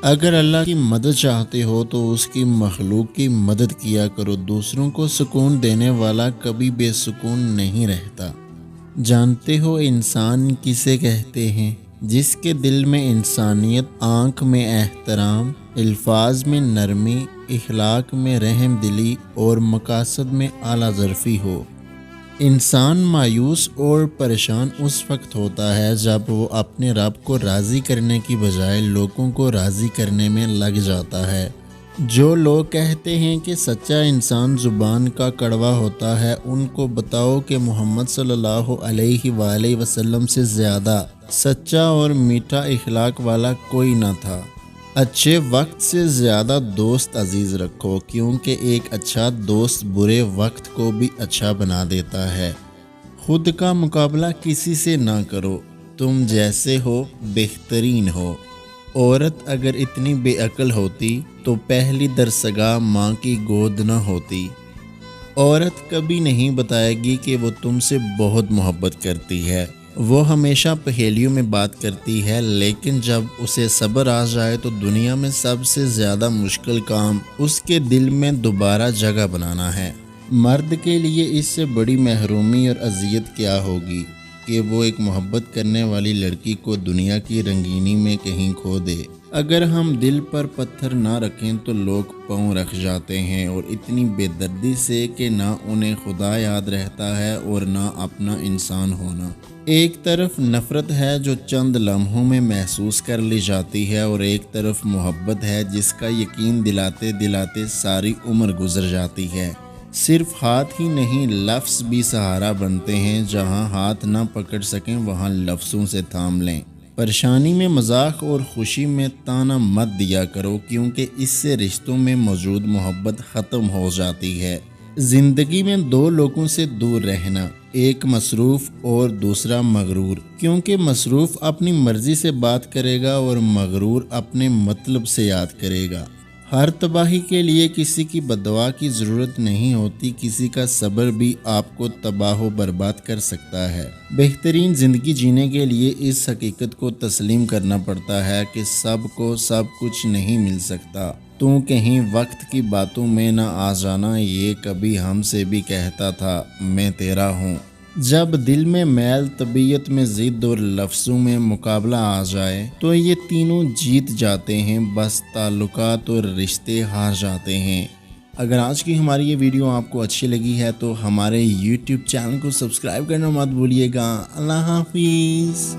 اگر اللہ کی مدد چاہتے ہو تو اس کی مخلوق کی مدد کیا کرو۔ دوسروں کو سکون دینے والا کبھی بے سکون نہیں رہتا۔ جانتے ہو انسان کسے کہتے ہیں؟ جس کے دل میں انسانیت، آنکھ میں احترام، الفاظ میں نرمی، اخلاق میں رحم دلی اور مقاصد میں اعلیٰ ظرفی ہو۔ انسان مایوس اور پریشان اس وقت ہوتا ہے جب وہ اپنے رب کو راضی کرنے کی بجائے لوگوں کو راضی کرنے میں لگ جاتا ہے۔ جو لوگ کہتے ہیں کہ سچا انسان زبان کا کڑوا ہوتا ہے، ان کو بتاؤ کہ محمد صلی اللہ علیہ وآلہ وسلم سے زیادہ سچا اور میٹھا اخلاق والا کوئی نہ تھا۔ اچھے وقت سے زیادہ دوست عزیز رکھو، کیونکہ ایک اچھا دوست برے وقت کو بھی اچھا بنا دیتا ہے۔ خود کا مقابلہ کسی سے نہ کرو، تم جیسے ہو بہترین ہو۔ عورت اگر اتنی بے عقل ہوتی تو پہلی درسگاہ ماں کی گود نہ ہوتی۔ عورت کبھی نہیں بتائے گی کہ وہ تم سے بہت محبت کرتی ہے، وہ ہمیشہ پہیلیوں میں بات کرتی ہے، لیکن جب اسے صبر آ جائے تو دنیا میں سب سے زیادہ مشکل کام اس کے دل میں دوبارہ جگہ بنانا ہے۔ مرد کے لیے اس سے بڑی محرومی اور اذیت کیا ہوگی کہ وہ ایک محبت کرنے والی لڑکی کو دنیا کی رنگینی میں کہیں کھو دے۔ اگر ہم دل پر پتھر نہ رکھیں تو لوگ پاؤں رکھ جاتے ہیں، اور اتنی بے دردی سے کہ نہ انہیں خدا یاد رہتا ہے اور نہ اپنا انسان ہونا۔ ایک طرف نفرت ہے جو چند لمحوں میں محسوس کر لی جاتی ہے، اور ایک طرف محبت ہے جس کا یقین دلاتے دلاتے ساری عمر گزر جاتی ہے۔ صرف ہاتھ ہی نہیں، لفظ بھی سہارا بنتے ہیں۔ جہاں ہاتھ نہ پکڑ سکیں وہاں لفظوں سے تھام لیں۔ پریشانی میں مذاق اور خوشی میں طعنہ مت دیا کرو، کیونکہ اس سے رشتوں میں موجود محبت ختم ہو جاتی ہے۔ زندگی میں دو لوگوں سے دور رہنا، ایک مصروف اور دوسرا مغرور، کیونکہ مصروف اپنی مرضی سے بات کرے گا اور مغرور اپنے مطلب سے یاد کرے گا۔ ہر تباہی کے لیے کسی کی بددعا کی ضرورت نہیں ہوتی، کسی کا صبر بھی آپ کو تباہ و برباد کر سکتا ہے۔ بہترین زندگی جینے کے لیے اس حقیقت کو تسلیم کرنا پڑتا ہے کہ سب کو سب کچھ نہیں مل سکتا۔ تو کہیں وقت کی باتوں میں نہ آ جانا، یہ کبھی ہم سے بھی کہتا تھا میں تیرا ہوں۔ جب دل میں میل، طبیعت میں ضد اور لفظوں میں مقابلہ آ جائے تو یہ تینوں جیت جاتے ہیں، بس تعلقات اور رشتے ہار جاتے ہیں۔ اگر آج کی ہماری یہ ویڈیو آپ کو اچھی لگی ہے تو ہمارے YouTube چینل کو سبسکرائب کرنا مت بھولیے گا۔ اللہ حافظ۔